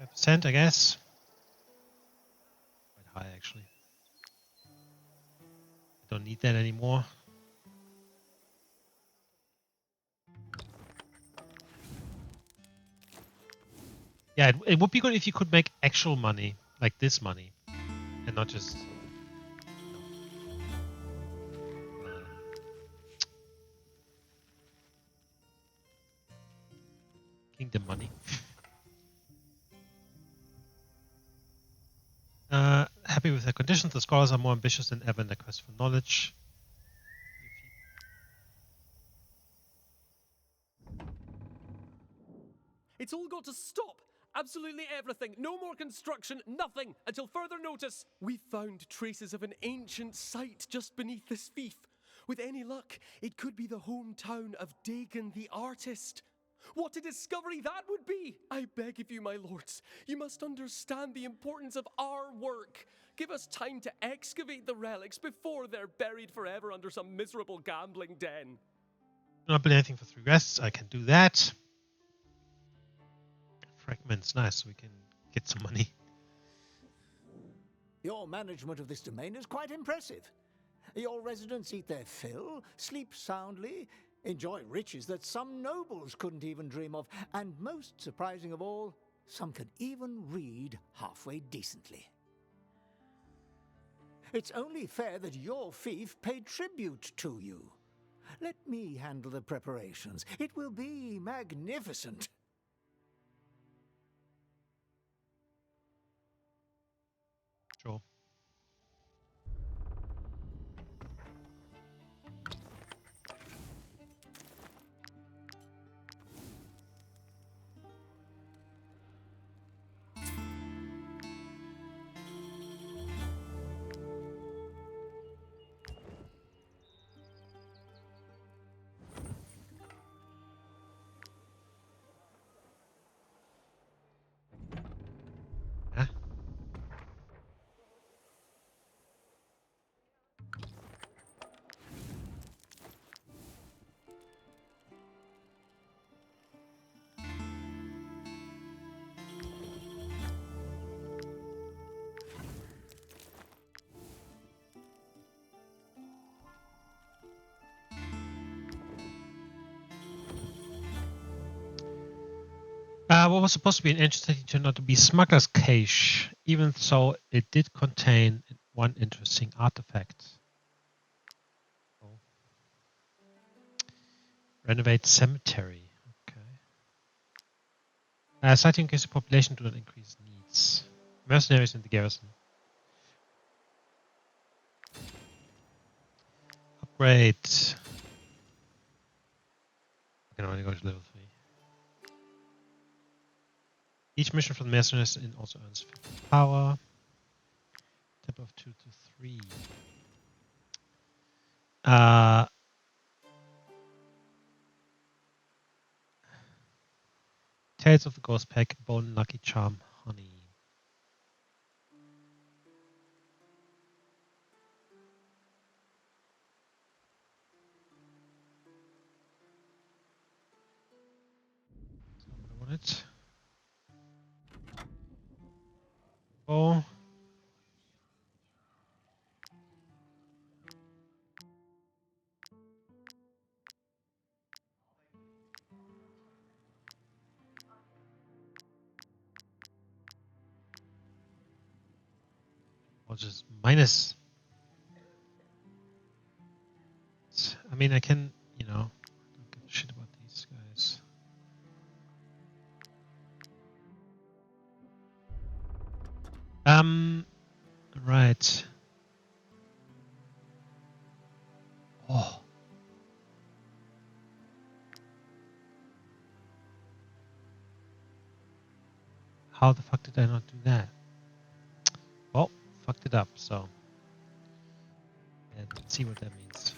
5%, I guess. Quite high, actually. I don't need that anymore. Yeah, it would be good if you could make actual money, like this money, and not just kingdom money. Happy with the conditions. The scholars are more ambitious than ever in their quest for knowledge. It's all got to stop! Absolutely everything! No more construction, nothing, until further notice! We found traces of an ancient site just beneath this fief. With any luck, it could be the hometown of Dagon the artist. What a discovery that would be! I beg of you, my lords, you must understand the importance of our work. Give us time to excavate the relics before they're buried forever under some miserable gambling den. Do not build anything for 3 rests. I can do that. Fragments, nice. We can get some money. Your management of this domain is quite impressive. Your residents eat their fill, sleep soundly, enjoy riches that some nobles couldn't even dream of, and most surprising of all, some can even read halfway decently. It's only fair that your fief paid tribute to you. Let me handle the preparations. It will be magnificent. Sure. Huh? What was supposed to be an ancient city turned out to be Smuggler's Cache. Even so, it did contain one interesting artifact. Oh. Renovate cemetery. Okay. Citing in case the population do not increase needs. Mercenaries in the garrison. Upgrade. I can only go to level 3. Each mission from the mercenaries also earns 50 power. Tap of 2 to 3. Tales of the Ghost Pack, Bone, Lucky Charm, Honey. That's not what I wanted. Oh. Or just minus. I mean, I can, you know, don't give a shit about these guys. Right. Oh. How the fuck did I not do that? Well, fucked it up, so. Yeah, let's see what that means.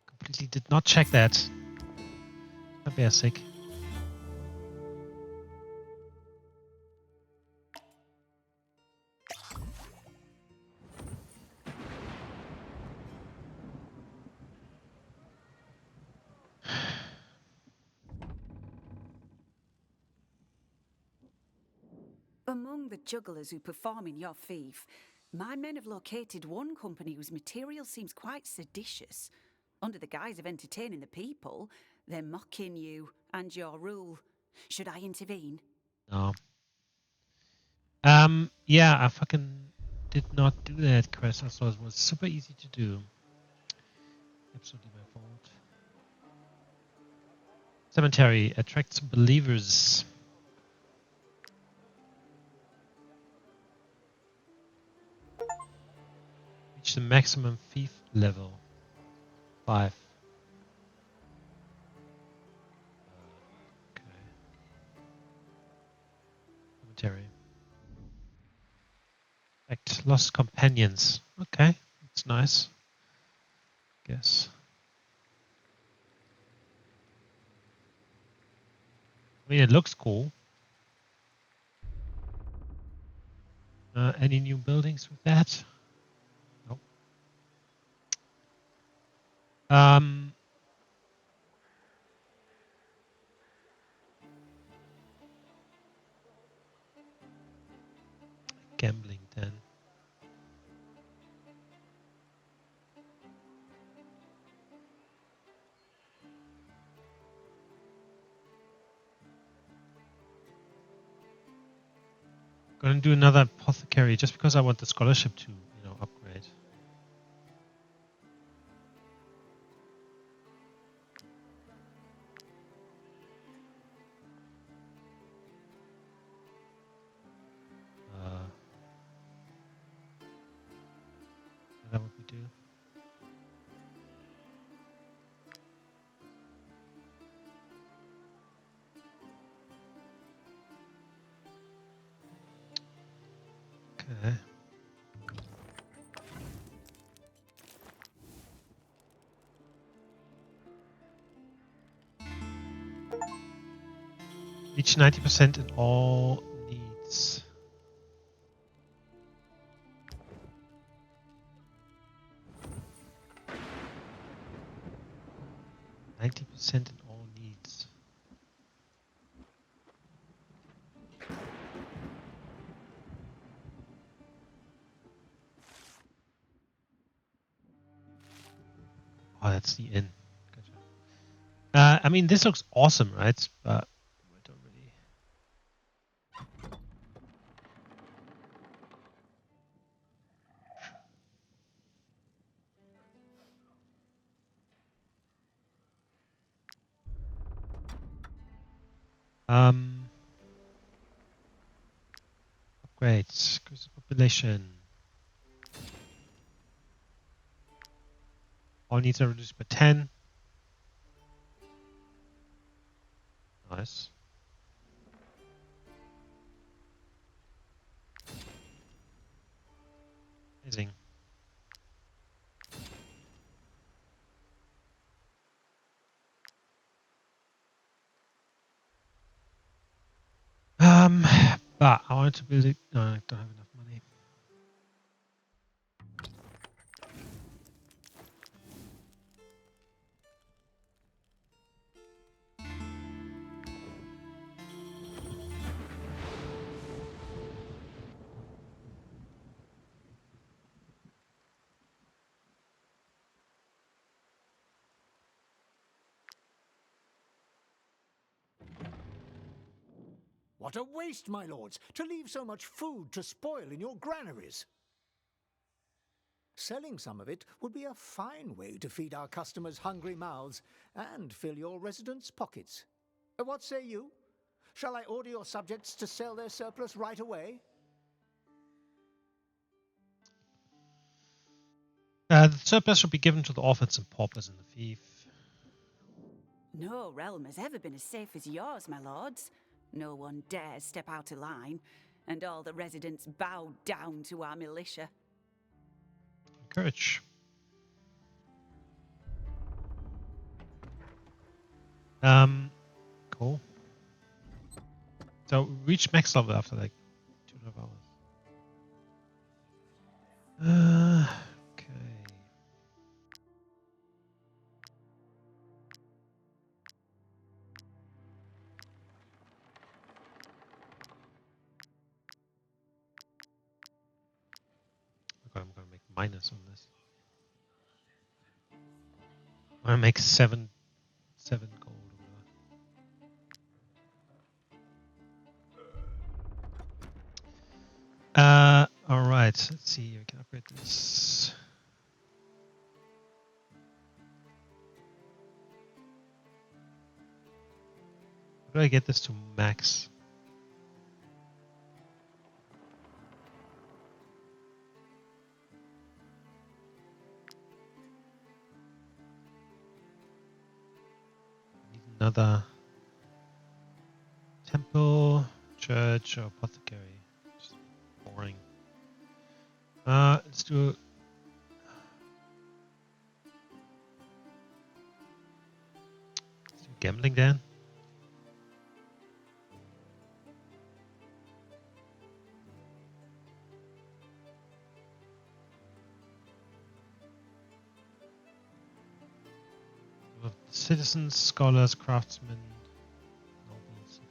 Completely did not check that. A basic. Among the jugglers who perform in your fief, my men have located one company whose material seems quite seditious. Under the guise of entertaining the people, they're mocking you and your rule. Should I intervene? No. Yeah, I fucking did not do that quest. I thought it was super easy to do. Absolutely my fault. Cemetery attracts believers. Reach the maximum Fief level. 5. Okay. Cemetery. Act lost companions. Okay, that's nice. Guess. I mean, it looks cool. Any new buildings with that? Nope. Gambling then. Gonna do another apothecary just because I want the scholarship to, upgrade. Is that what we do? Okay. Reach 90% in all needs. %90 in all needs. Oh, that's the inn. Gotcha. I mean, this looks awesome, right? But I don't really. Upgrades. Increase the population. All needs are reduced by 10. Nice. Amazing. But I wanted to build it. No, I don't have enough money. What a waste, my lords, to leave so much food to spoil in your granaries. Selling some of it would be a fine way to feed our customers' hungry mouths and fill your residents' pockets. What say you? Shall I order your subjects to sell their surplus right away? The surplus should be given to the orphans and paupers in the fief. No realm has ever been as safe as yours, my lords. No one dares step out of line, and all the residents bow down to our militia. Encourage. Cool. So reach max level after like 2.5 hours. Okay. progress on this. I want to make seven gold. All right. Let's see. We can upgrade this. How do I get this to max? Need another temple, church, or apothecary. Just boring. Let's do. Gambling then. Citizens, scholars, craftsmen, nobles, a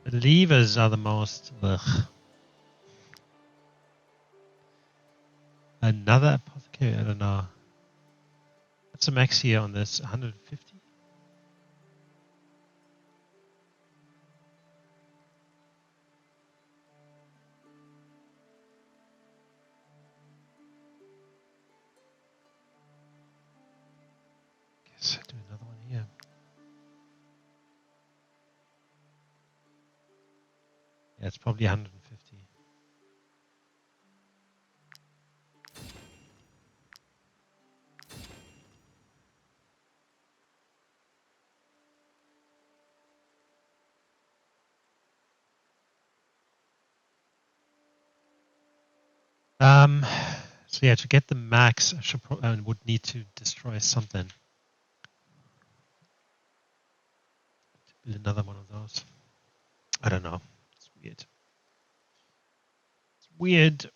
few. Believers are the most. Ugh. Another apothecary? I don't know. What's the max here on this? 150? Guess I'll do another one here. Yeah, it's probably 150. So yeah, to get the max, I would need to destroy something. To build another one of those. I don't know. It's weird. It's weird.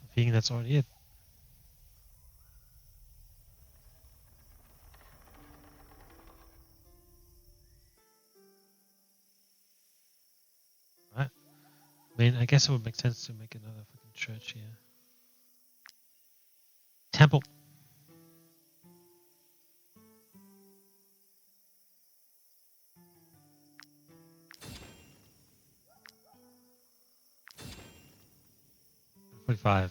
I think that's already it. Right. I mean, I guess it would make sense to make another fucking church here. Temple. $45. Indeed.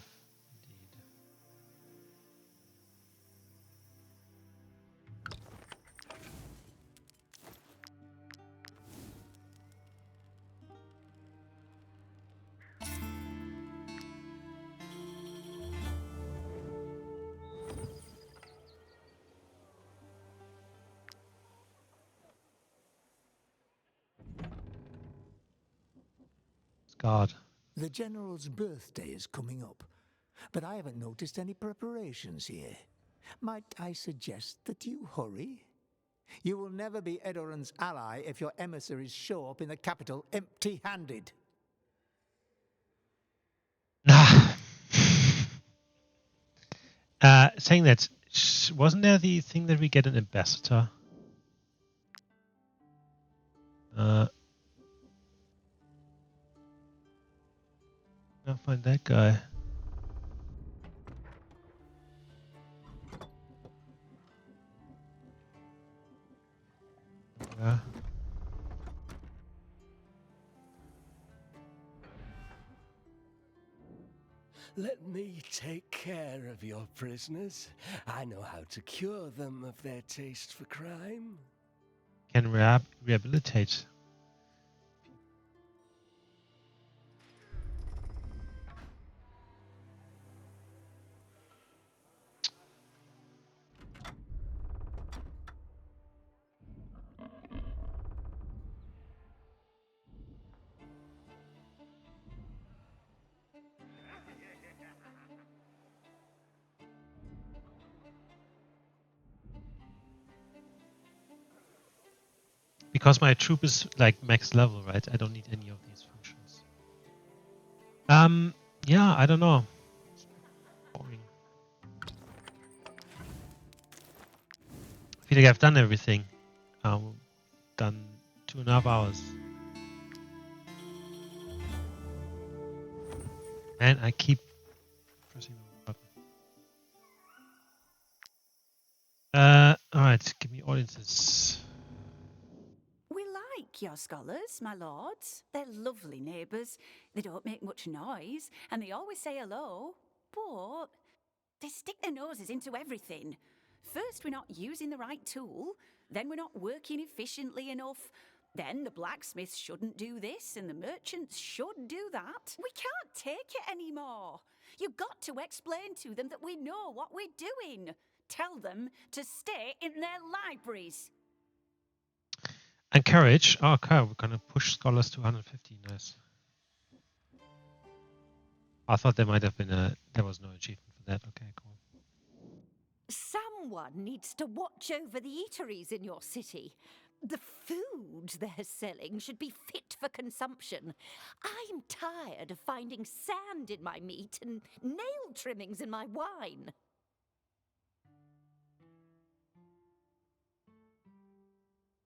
God. The General's birthday is coming up, but I haven't noticed any preparations here. Might I suggest that you hurry? You will never be Edoran's ally if your emissaries show up in the capital empty-handed. Saying that, wasn't there the thing that we get an ambassador? I'll find that guy. Yeah. Let me take care of your prisoners. I know how to cure them of their taste for crime. Can rehabilitate. Because my troop is like max level, right? I don't need any of these functions. Yeah, I don't know. It's boring. I feel like I've done everything. Done 2.5 hours. And I keep pressing the button. Alright, give me audiences. We like your scholars, my lords. They're lovely neighbours. They don't make much noise, and they always say hello. But they stick their noses into everything. First, we're not using the right tool. Then we're not working efficiently enough. Then the blacksmiths shouldn't do this, and the merchants should do that. We can't take it anymore. You've got to explain to them that we know what we're doing. Tell them to stay in their libraries. Encourage. Oh, okay, we're gonna push scholars to 150. Nice. I thought there might have been there was no achievement for that. Okay, cool. Someone needs to watch over the eateries in your city. The food they're selling should be fit for consumption. I'm tired of finding sand in my meat and nail trimmings in my wine.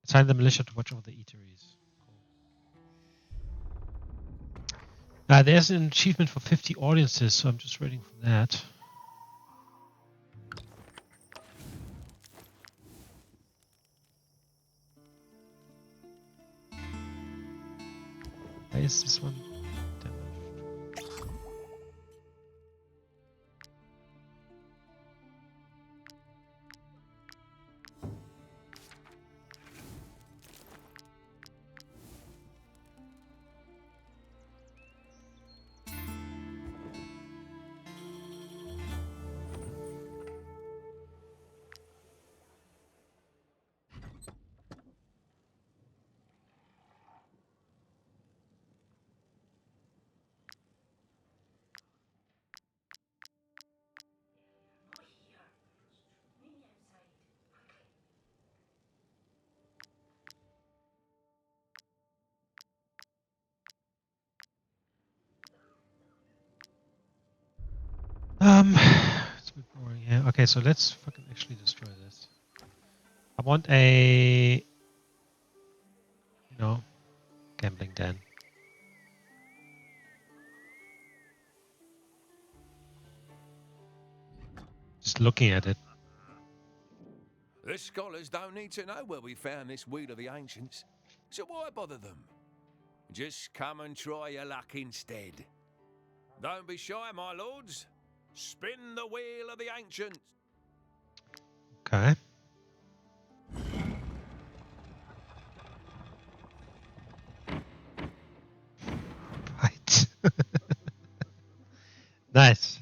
Assign the militia to watch over the eateries. Cool. There's an achievement for 50 audiences, so I'm just waiting for that. Why is this one damaged? It's a bit boring here. Okay, so let's fucking actually destroy this. I want a, gambling den. Just looking at it. The scholars don't need to know where we found this wheel of the ancients, so why bother them? Just come and try your luck instead. Don't be shy, my lords. Spin the wheel of the ancients. Okay. Right. Nice.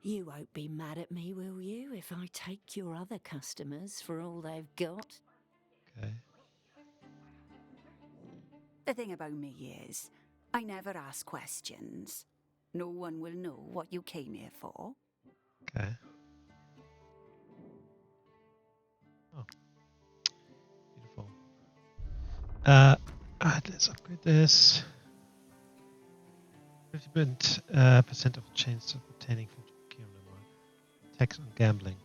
You won't be mad at me, will you, if I take your other customers for all they've got? Okay. The thing about me is, I never ask questions. No one will know what you came here for. Okay. Oh. Beautiful. Alright, let's upgrade this. 50% of chance of obtaining 50 Kirimdor. Tax on gambling.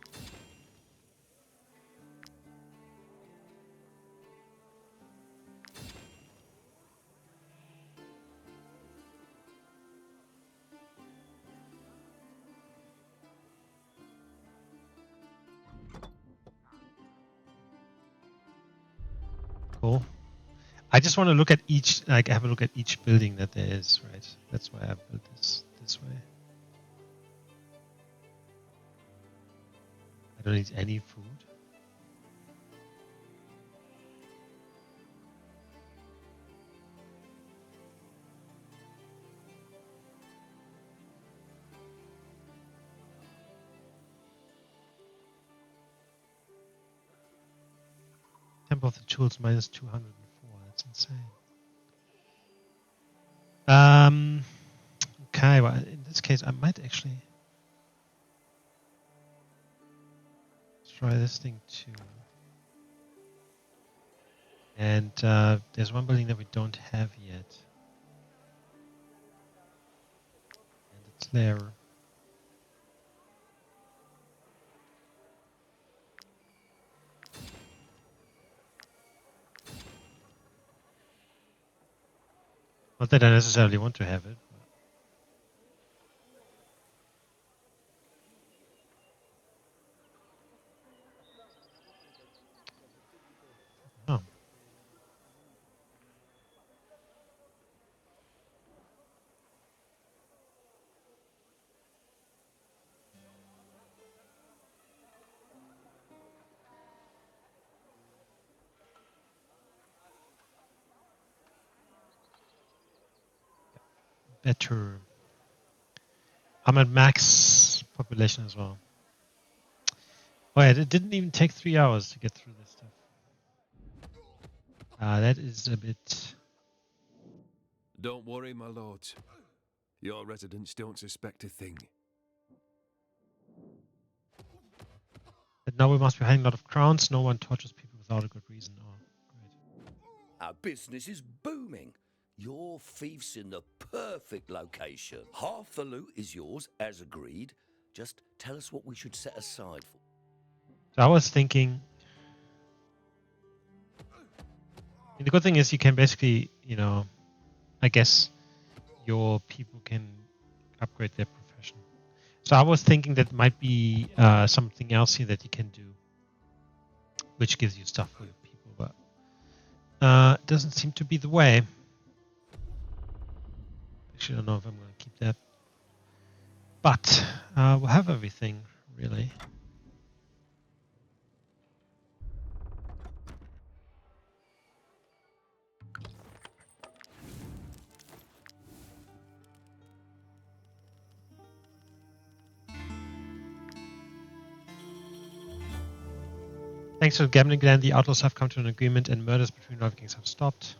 Cool. I just want to look at each, like, have a look at each building that there is, right? That's why I built this way. I don't need any food. Temple of the Jewels minus 204. That's insane. Okay, well, in this case, I might actually try this thing too. And there's one building that we don't have yet. And it's Lair. Not that I necessarily want to have it. Oh. Better. I'm at max population as well. Oh yeah, it didn't even take 3 hours to get through this stuff. That is a bit... Don't worry, my lords. Your residents don't suspect a thing. But now we must be hanging a lot of crowns. No one tortures people without a good reason. Oh, great. Our business is booming. Your fief's in the perfect location. Half the loot is yours, as agreed. Just tell us what we should set aside for. So I was thinking... The good thing is you can basically, you know, I guess your people can upgrade their profession. So I was thinking that might be something else here that you can do, which gives you stuff for your people, but it doesn't seem to be the way. Actually, I don't know if I'm going to keep that. But we'll have everything, really. Thanks to gambling Glen, the outlaws have come to an agreement and murders between rival gangs have stopped.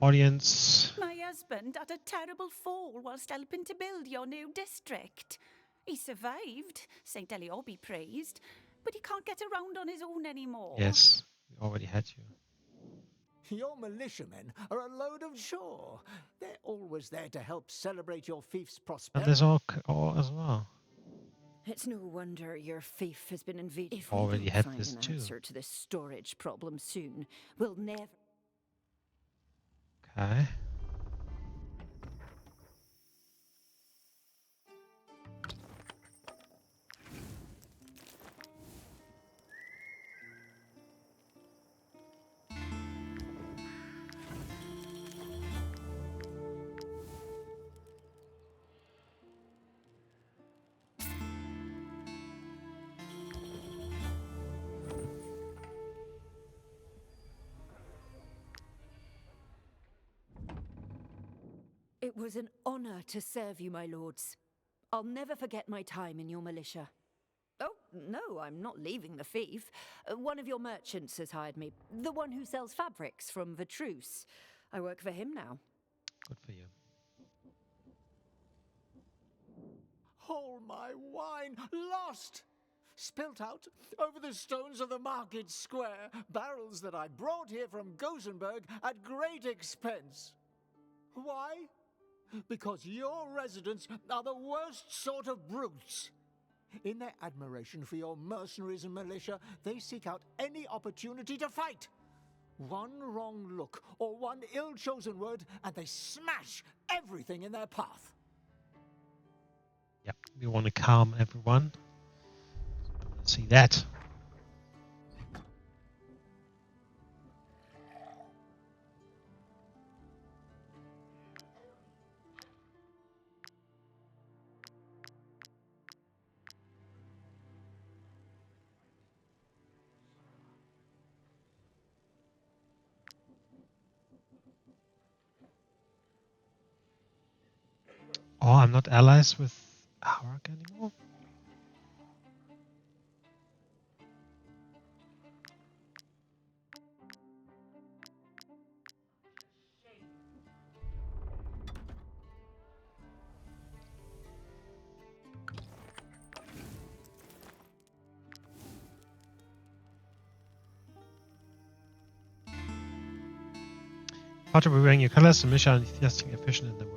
Audience. My husband had a terrible fall whilst helping to build your new district. He survived, St. Elior be praised, but he can't get around on his own anymore. Yes, we already had you. Your militiamen are a load of chore. They're always there to help celebrate your fief's And prosperity. there's all as well. It's no wonder your fief has been invaded. If Already we don't had find this an too. answer to this storage problem soon, we'll never... Okay. It was an honor to serve you, my lords. I'll never forget my time in your militia. Oh, no, I'm not leaving the fief. One of your merchants has hired me. The one who sells fabrics from Vitruce. I work for him now. Good for you. All my wine lost! Spilt out over the stones of the market square, barrels that I brought here from Gothenburg at great expense. Why? Because your residents are the worst sort of brutes. In their admiration for your mercenaries and militia, they seek out any opportunity to fight. One wrong look or one ill-chosen word, and they smash everything in their path. We want to calm everyone. Let's see that. Oh, I'm not allies with Harak anymore? Part of wearing your colors, and mission enthusiastic, efficient in the work.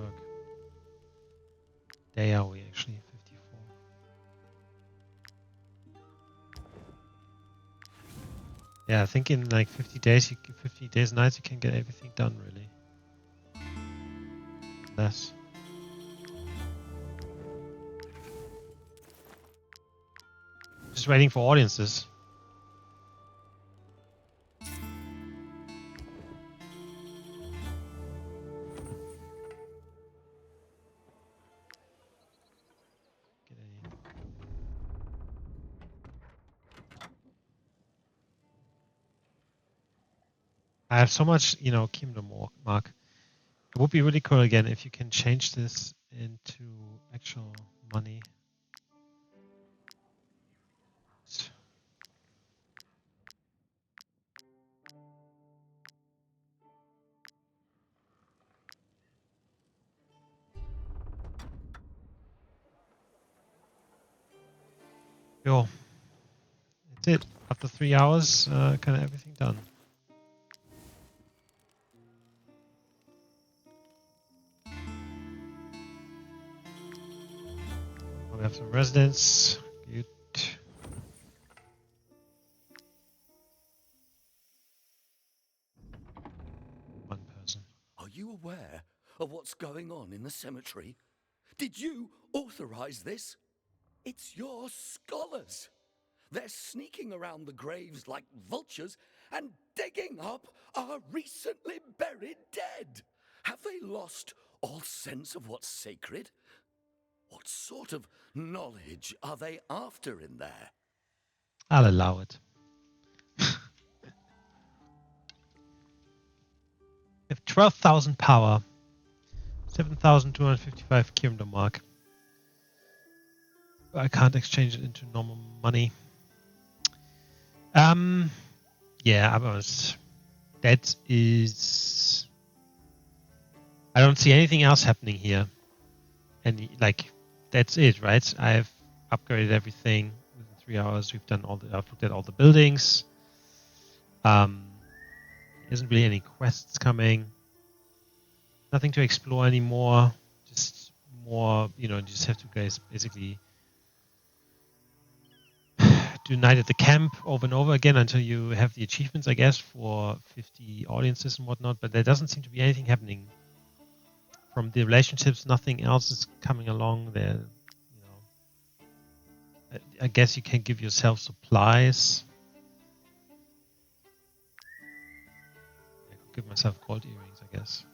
There are we actually, 54. Yeah, I think in like 50 days, 50 days nights, you can get everything done really. Less. Just waiting for audiences. I have so much, Kirimdor mark. It would be really cool again if you can change this into actual money. Yo, that's it. After 3 hours, kind of everything done. We have some residents. Good. One person. Are you aware of what's going on in the cemetery? Did you authorize this? It's your scholars. They're sneaking around the graves like vultures and digging up our recently buried dead. Have they lost all sense of what's sacred? What sort of knowledge are they after in there? I'll allow it. We have 12,000 power. 7,255 Kirimdor mark. I can't exchange it into normal money. Yeah, I'm honest. That is... I don't see anything else happening here. And like, that's it, right? I've upgraded everything within 3 hours. We've done I've looked at all the buildings. There isn't really any quests coming. Nothing to explore anymore. Just more, you just have to guys basically do night at the camp over and over again until you have the achievements, I guess, for 50 audiences and whatnot. But there doesn't seem to be anything happening from the relationships. Nothing else is coming along there. I guess you can give yourself supplies. I could give myself gold earrings, I guess.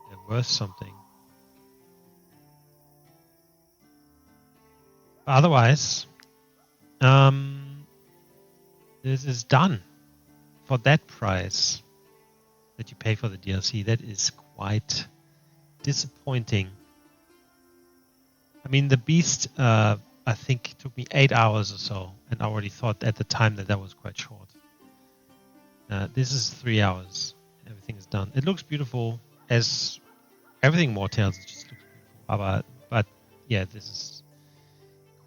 They're worth something. Otherwise, this is done for that price that you pay for the DLC. That is quite disappointing. I mean, the Beast, I think, took me 8 hours or so, and I already thought at the time that was quite short. This is 3 hours. Everything is done. It looks beautiful, as everything Wartales just looks beautiful. But yeah, this is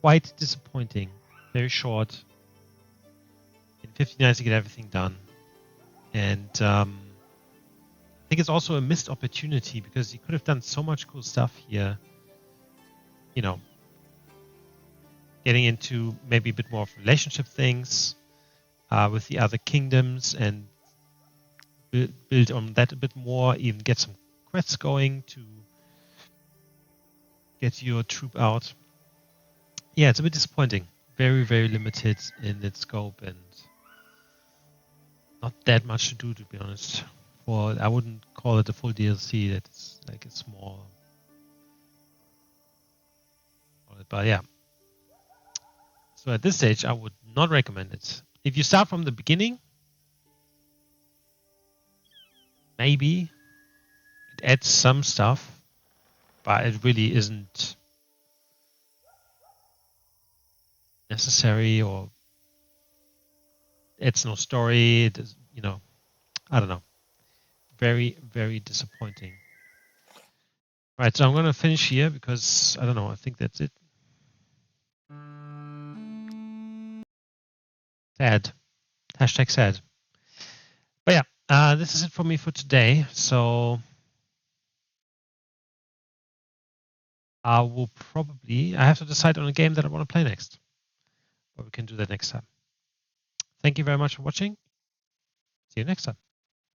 quite disappointing. Very short. In 50 nights to get everything done. And I think it's also a missed opportunity because you could have done so much cool stuff here. Getting into maybe a bit more of relationship things with the other kingdoms and build on that a bit more, even get some quests going to get your troop out. Yeah, it's a bit disappointing. Very, very limited in its scope and not that much to do, to be honest. I wouldn't call it a full DLC. That's like a small. But yeah. So at this stage, I would not recommend it. If you start from the beginning, maybe it adds some stuff, but it really isn't necessary, or it's no story. It is, I don't know. Very, very disappointing. Right, so I'm going to finish here because, I don't know, I think that's it. Sad. Hashtag sad. But yeah, this is it for me for today. So I have to decide on a game that I want to play next. But we can do that next time. Thank you very much for watching. See you next time.